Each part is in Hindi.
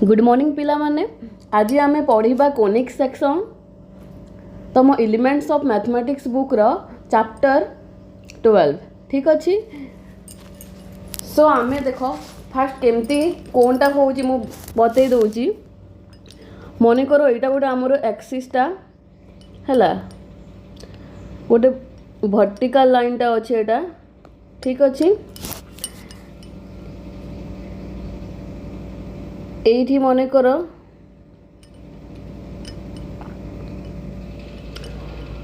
गुड मॉर्निंग पिला माने। आज आमे पढ़िबा कोनिक सेक्शन तम एलिमेंट्स ऑफ मैथमेटिक्स बुक रो चैप्टर 12। ठीक अच्छी। सो आमे देखो फास्ट केमती कोनटा होउची मु बतई दउची। मने करो एटा गोटे आमर एक्सिसटा हैला, गोटे वर्टिकल लाइनटा अच्छे एटा। ठीक अच्छी। एठी मने करो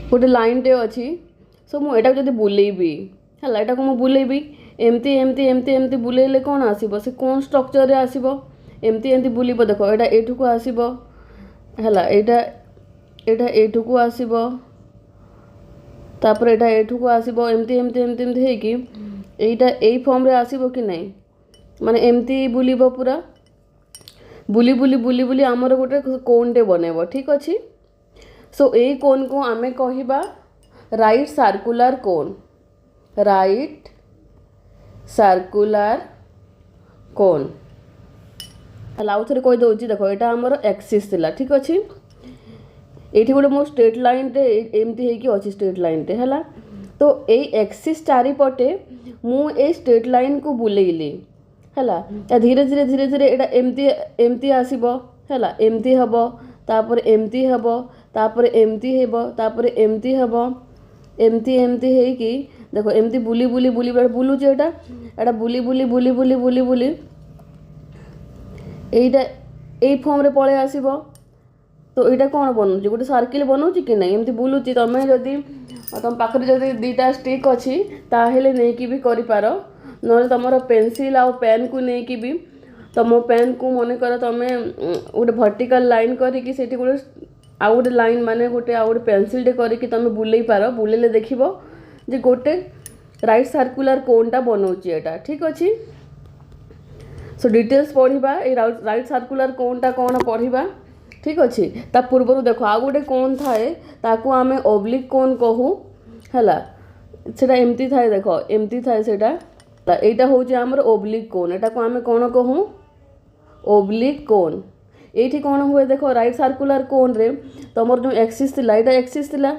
गोटे लाइन टे अच्छी। सो मु एटा जदि बुलेबी हैला, एटा को मु बुलेबी एमती एमती एमती एमती बुलेले कौन आसीबो, से कौन स्ट्रक्चर रे आसीबो, एमती एमती बुलीबो। देखो एटा एठु को आसीबो हैला, एटा एटा एठु को आसीबो, तापर एटा एठु को आसीबो, एमती एमती एमती एमती हे कि एटा एई फॉर्म रे आसीबो कि नै, माने एमती बुलीबो पूरा बुली बुली बुली बुली आमर गोटे कोन टे बनेबो। ठीक अच्छी। सो ए कोन को आमे कहिबा right circular cone, right circular cone. आउ थे कही दउची, देखो एटा आमर एक्सिस थिला। ठीक अच्छी। एठी गोटे मो स्ट्रेट लाइन टे एमती हे कि अछि स्ट्रेट लाइन टे हैला। तो ए एक्सिस चारि पटे मु ए स्ट्रेट लाइन को बुलेइली हैला, धीरे धीरे धीरे धीरे एटा एमती एमती आसीबो हैला, एमती हबो, तापर एमती हबो, तापर एमती हेबो, तापर एमती हबो, एमती एमती हे कि देखो एमती बुली बुली बुली बुलुची एटा एटा बुली बुली बुली बुली बुली बुली एटा ए फॉर्म रे पळे आसीबो। तो एटा कोन बनउची, गोटे सर्किल बनउची कि नै, एमती बुलुची। तमे जदी तम पाखरे जदी दीटा स्टिक अछि ताहेले नै कि भी करि पारो, नले तुम पेनसिल आउ पेन को लेकिन भी तुम पेन को मन कर तुम गोटे वर्टिकल लाइन करी से गोटे आउ गोटे लाइन माने गोटे आउ गोटे पेनसिल टे करी तुम बुले पार, बुलेले देखिबो जे गोटे राइट सर्कुलर कोनटा बनउची एटा। ठीक अच्छी। सो डिटेल्स पढ़िबा ए राइट सर्कुलर कोनटा कौन पढ़िबा। ठीक अच्छी। ता पूर्व देखो आउ गोटे कोन थाए ताकू आमे ओब्लिक कोन कहू हैला, सेटा एमती थाए, देखो एमती थाए सेटा। एटा होची हमर ओब्लिक कोन, एटा को आमे कोन कहू ओब्लिक कोन। एठी कोन हुए देखो राइट सर्कुलर कोन रे तमर जो एक्सिस थिला एटा एक्सिस थिला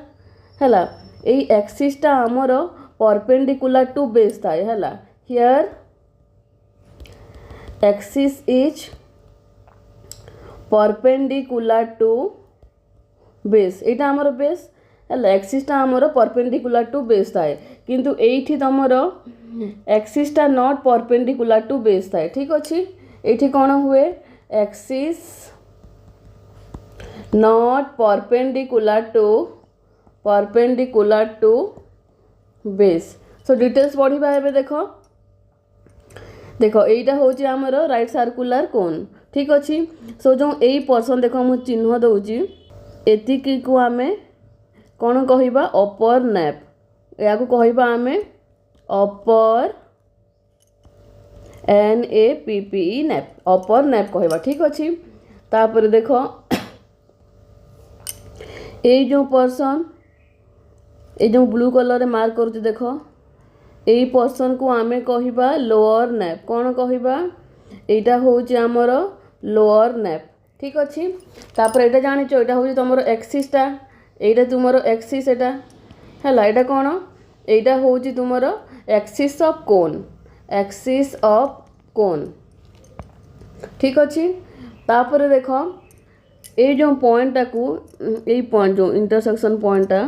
हैला, एई एक्सिस टा हमर परपेंडिकुलर टू बेस थाए हैला। Here axis is perpendicular to base, एटा हमर बेस हैला, एक्सिस टा हमर परपेंडिकुलर टू बेस थाए, किंतु एठी तमर एक्सिस टा नॉट परपेंडिकुलर टू बेस थाए। ठीक अच्छी। एठी कौन हुए axis not perpendicular to base. So details पढ़िबा एबे देखो देखो एटा होची हमर राइट सर्कुलर कोन। ठीक अच्छी। सो जो एई पर्सन देखो मु चिन्ह दउची, एतिकी को आमे कौन कहिबा अपर नैप, या को कहिबा आमे अपर NAPPE नैप, अपर नैप कहबा। ठीक अच्छी। तापर देखो ए जो पर्सन ए जो ब्लू कलर रे मार्क करूची देखो ए पर्सन को आमे कहिबा लोअर नैप, कौन कहिबा एटा होची हमर लोअर नैप। ठीक अच्छी। तापर एटा जानिचो एटा होची तमरो एक्सिस टा, एटा तुमरो एक्सिस एटा हैला, एटा कौन एटा होची तुमरो axis of cone, axis of cone. ठीक अच्छी। तापर देखो ए जो पॉइंट को ए पॉइंट जो इंटरसेक्शन पॉइंटा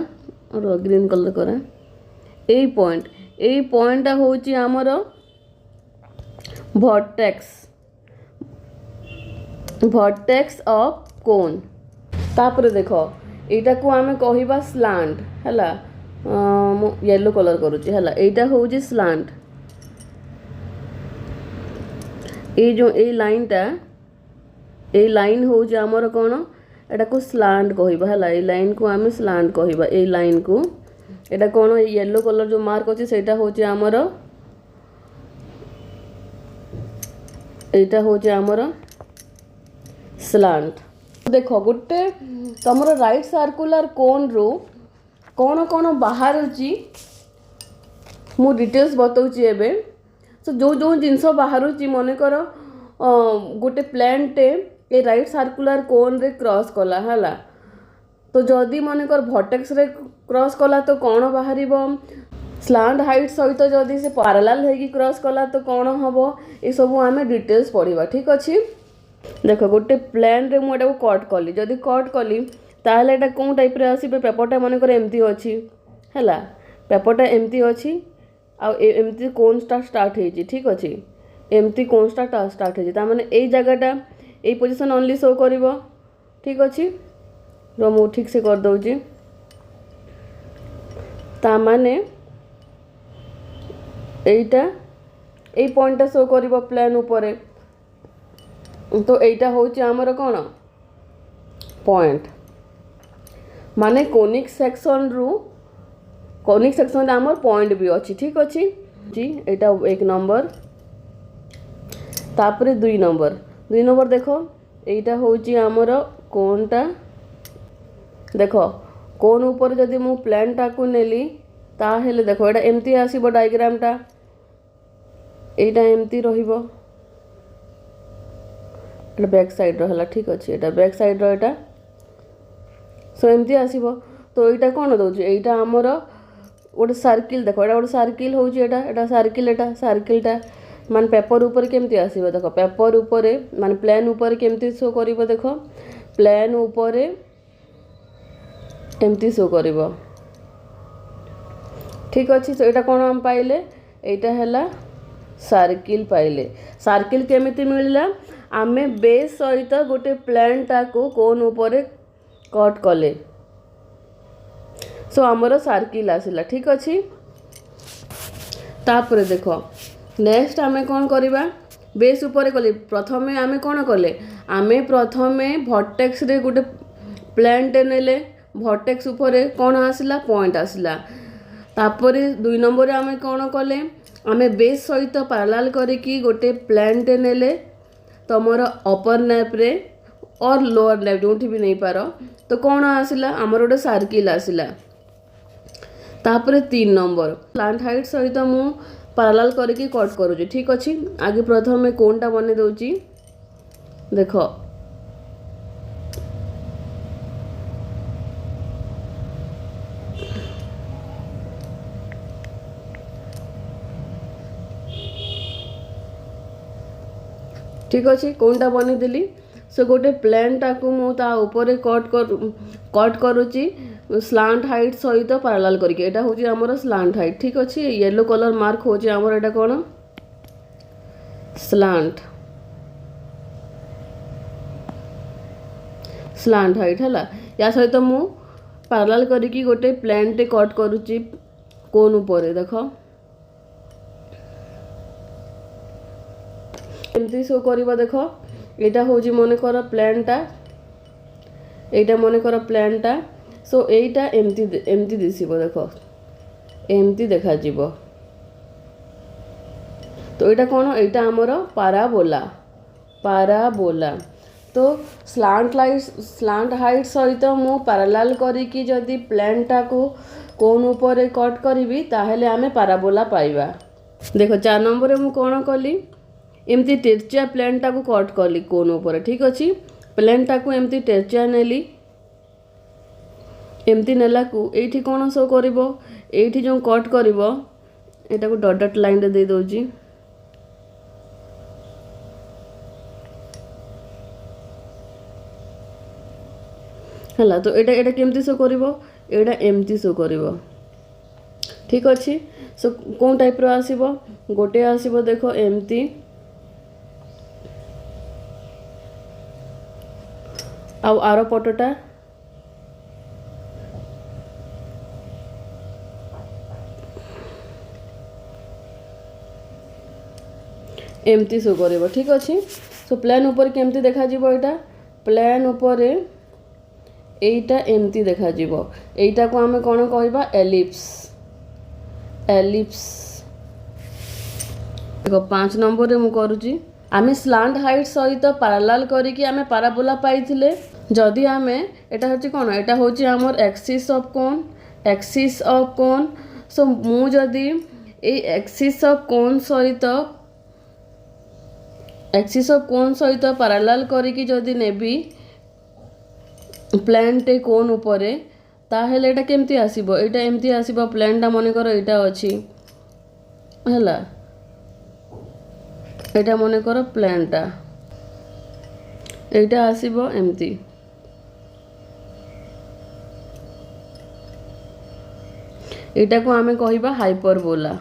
और ग्रीन कलर करे ए पॉइंट होची हमर वर्टेक्स ऑफ कोन। तापर देखो एटा को आमे कहिबा स्लांट हैला, येलो कलर करूची हैला, एटा होची स्लांट। ए जो ए लाइन हो जे हमर कोन एटा को स्लांट कहिबा हैला, ए लाइन को आमे स्लांट कहिबा। ए लाइन को एटा कोन येलो कलर जो मार्क अछि सेटा हो जे हमर एटा हो जे हमर स्लांट। देखो गोटे तमरो राइट सर्कुलर कोन रो कौन कौन बाहर मु डिटेल्स बताऊँगी एवं। सो जो जो जिनस बाहर मन कर गोटे प्लांटे ये राइट सर्कुलर कोन रे क्रॉस कला है। तो जदि मनकर भर्टेक्स रे क्रॉस कला तो कौन बाहर स्लांट हाइट सहित जदि से पैरेलल होगी क्रॉस कला तो कौन हम ये सब आम डिटेल्स पढ़ा। ठीक अच्छे देख गोटे प्लेन रे मुझे कट कली जदि कट कली ताहले एटा कौन टाइप रे आसी पेपरटा मनकर एमती अच्छी है पेपरटा एमती अच्छी आमती कोन स्टार्ट होती। ठीक अच्छे एमती कोन स्टार्ट होती ताने यही जगहटा यही पोजिशन ओनली शो कर। ठीक अच्छे मु ठीक से कर दूची ताने एटा यही पॉइंट शो कर प्लेन उपरे। तो एटा होची आमर कौन पॉइंट माने कोनिक सेक्शन आमर पॉइंट भी अच्छी। ठीक अच्छे जी एटा 1 नंबर तापरे 2 नंबर देख एटा होची आमर कोनटा देख कोन ऊपर जदि मु प्लेन टाकू नेली ताहेले देख एटा एमती आसीबो डायग्रामटा एटा एमती रहिबो एटा बैक साइड रहला। ठीक अच्छे एटा बैक साइड एटा सो एमती आसीबो। तो एटा कोन दउची एटा हमर गोटे सर्किल देख एटा गोटे सर्किल होची एटा सर्किलटा मान पेपर ऊपर केमती आसीबो देख पेपर ऊपर मान प्लेन ऊपर केमती शो करिवो देख प्लेन ऊपर एमती शो करिवो। ठीक अच्छे तो एटा कोन हम पाइले एटा हैला सर्किल पाइले। सर्किल केमिति मिलला आमे बेस सहित गोटे प्लेन टाको कोन ऊपर कट कले सो आमर सर्किल आसिला। ठीक अच्छे तापर देख नेक्स्ट आमे कौन करवा बेस ऊपर कले प्रथमे आमे कौन कले आमे प्रथमे भर्टेक्स रे गोटे प्लेन टे नेले भर्टेक्स ऊपर कौन आसिला पॉइंट आसिला। तापर 2 नंबर आमे कौन कले आमे बेस सहित पैरेलल करिकी गोटे प्लेन टे नेले तमर अपर नेप रे और लोअर नेप जो भी नहीं पार तो कौन आसिला आमर गोटे सर्किल आसिला। तापर 3 नंबर स्लांट हाइट सहित मु पैरेलल करके कट करूँ। ठीक अच्छे आगे प्रथम कोनटा बने दूची देख ठीक अच्छे कोनटा बनेदेली सो गोटे प्लेन टाकू मु ता ऊपर कट करुची स्लांट हाइट सहित पैरेलल करके एटा होची हमर स्लांट हाइट। ठीक अच्छे येलो कलर मार्क होची हमर एटा कोन स्लांट हाइट है या सहित मु पैरेलल करके गोटे प्लेन टे कट करुची कोन ऊपर देख एमती शो करिवो देख एटा होची मन कर प्लेनटा एटा मन कर प्लेनटा सो एटा एमती दिसिबो देख एमती देखा जीवो। तो एटा कोन एटा हमर पाराबोला तो स्लांट हाइट सहित मु पैरेलल करिकी जदि प्लेनटा को कोन ऊपर कट करिवि ताहेले आमे पाराबोला पाइबा। देखो 4 नंबर मु कोन कली एमती टेरचिया प्लेनटा को कट कली कोन ऊपर। ठीक अच्छे प्लेनटा को एमती टेरचिया नेली एमती नेला को एठी कोन शो करिवो एठी जो कट करिवो एटा को डॉट डॉट लाइन रे दे दोजी हला। तो एटा केमती शो करिवो एटा एमती शो करिवो। ठीक अच्छे सो कोन टाइप रो आसीबो गोटे आसीबो देखो एमती आउ आरो पटटा एमती शो करिवो। ठीक अच्छे सो प्लेन ऊपर केमती देखा जीवो एटा प्लेन ऊपर एटा एमती देखा जीवो एटा को आमे कोन कहबा एलिप्स देखो 5 नंबर रे मु करूची आमे स्लांट हाइट सहित पैरेलल करिकी आमे पाराबोला पाइथिले जदि आमे एटा होची कोन एटा होची हमर एक्सिस ऑफ कोन सो मु जदि ए एक्सिस ऑफ कोन सहित एक्सिस ऑफ कोन सहित पैरेलल करिकी जदि नेबी प्लेन टे कोन उपरे ताहेले एटा केमती आसीबो एटा एमती आसीबो प्लेन टा मने करो एटा अछि हला एटा मने करो प्लेन टा एटा आसीबो एमती एटा को आमे कहिबा हाइपरबोला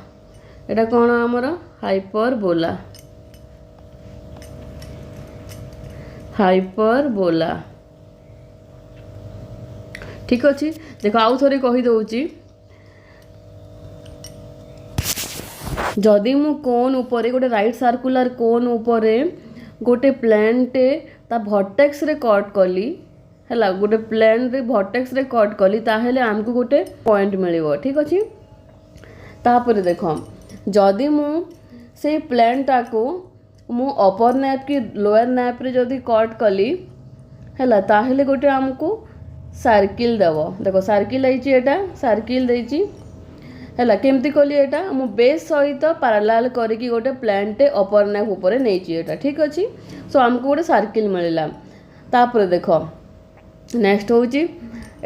एटा कोन हमर हाइपरबोला हाइपरबोला ठीक अच्छे देख आउ थे कहीदे जदि मु कोन उपरे गोटे राइट सर्कुलर कोन उपरे गोटे प्लेन टे ता वर्टेक्स रे कट कली हैला गोटे प्लेन रे वर्टेक्स रे कट कली ताहेले हमको गोटे पॉइंट मिलिबो ठीक अच्छे तापर देख जदि मु से प्लेन टा को मु अपर नैप की लोअर नैप रे जदि कट कली हैला ताहेले गोटे हमको सर्किल देव देख सर्किल आईची एटा सर्किल देची हैला केमती कली एटा मु बेस सहित पैरेलल करिकी गोटे प्लेन टे अपर नैप ऊपर नेची एटा ठीक अछि सो हमको गोटे सर्किल मिलला तापर देख नेक्स्ट होची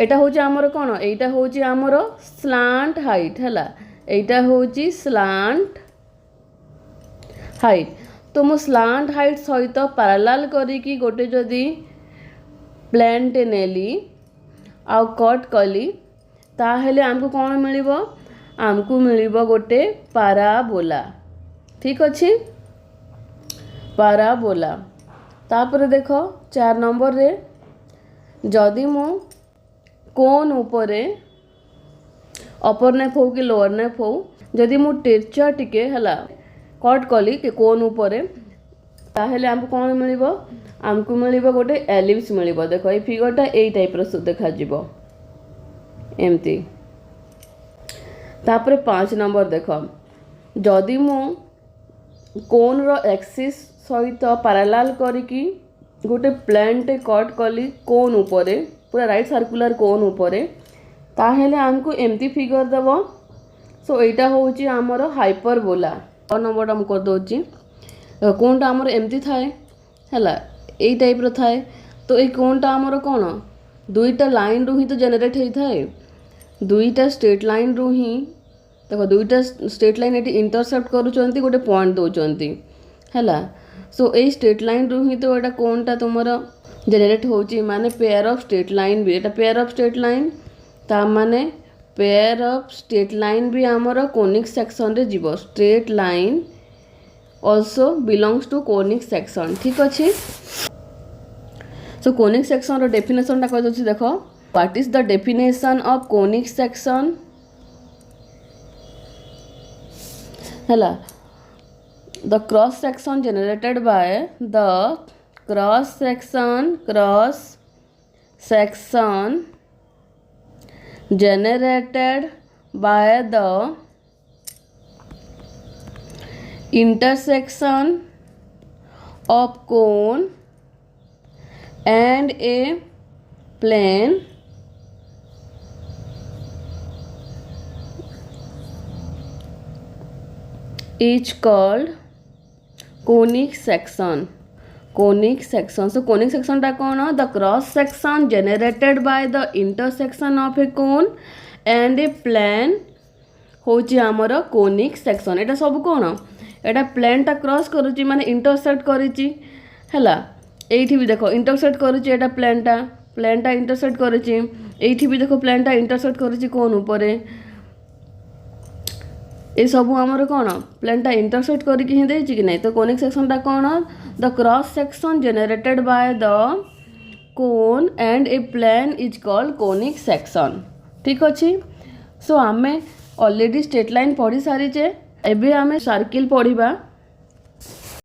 एटा होची हमर कोन एटा होची हमर स्लांट हाइट हैला एटा होची स्लांट हाइट तो मु स्लांट हाइट सहित पैरेलल करिकी गोटे जदी प्लेन टे नेली आउ कट कली ताहेले हमको कौन मिलिबो हमको मिलिबो गोटे पाराबोला ठीक अच्छे पाराबोला तापर देख 4 नंबर रे जदि मु कोन उपरे अपर नेप हो कि लोअर नेप हो जदि मु टेरचा टिके हला कट कली कि कोन उपरे ताहेले हमको कौन मिलिबो हमको मिलिबो गोटे एलिप्स मिलिबो देखो ए फिगरटा ए टाइप रो देखा जिवो एमती तापर 5 नंबर देख जदि मु कोन रो एक्सिस सहित पैरेलल करिकी गोटे प्लेन टे कट कली कोन उपरे पूरा राइट सर्कुलर कोन उपरे ताहेले हमको एमती फिगर देबो सो एटा होची हमर हाइपरबोला और नंबरटा मु कर दोची कोनटा हमर एमती थाए हैला ए टाइप रो थाए तो ए कोनटा हमर कोन दुईटा लाइन रू ही तो जनरेट होई थाए दुईटा स्ट्रेट लाइन रू ही देखो दुईटा स्ट्रेट लाइन एटी इंटरसेप्ट करूचंती गोटे पॉइंट दोचंती हैला सो ए स्ट्रेट लाइन रू ही तो एटा कोनटा तुमर जनरेट होची माने पेयर ऑफ स्ट्रेट लाइन भी एटा पेयर ऑफ स्ट्रेट लाइन ता माने पेयर ऑफ स्ट्रेट लाइन भी हमर कोनिक सेक्शन रे जीवो straight line also belongs to conic section ठीक अच्छे so conic section रो डेफिनेशन टा कह दछि देखो what is the definition of conic section हला the cross section generated by the cross section generated by the intersection of cone and a plane is called conic section so conic section टा कौन the cross section generated by the intersection of a cone and a plane होची हमर conic section एटा सब कौन एटा प्लेन टा क्रॉस करूची माने इंटरसेक्ट करूची हैला एठी भी देखो इंटरसेक्ट करूची एटा प्लेन टा इंटरसेक्ट करूची एठी भी देखो प्लेन टा इंटरसेक्ट करूची कोन ऊपर ए सब हमर कोन प्लेन टा इंटरसेक्ट करिकि ही देछि कि नै तो कोनिक सेक्शन टा कोन the cross section generated by the cone and a plane is called conic section ठीक अछि सो आमे ऑलरेडी स्ट्रेट लाइन पढ़ी सारी जे एबे आमे सर्किल पढ़िबा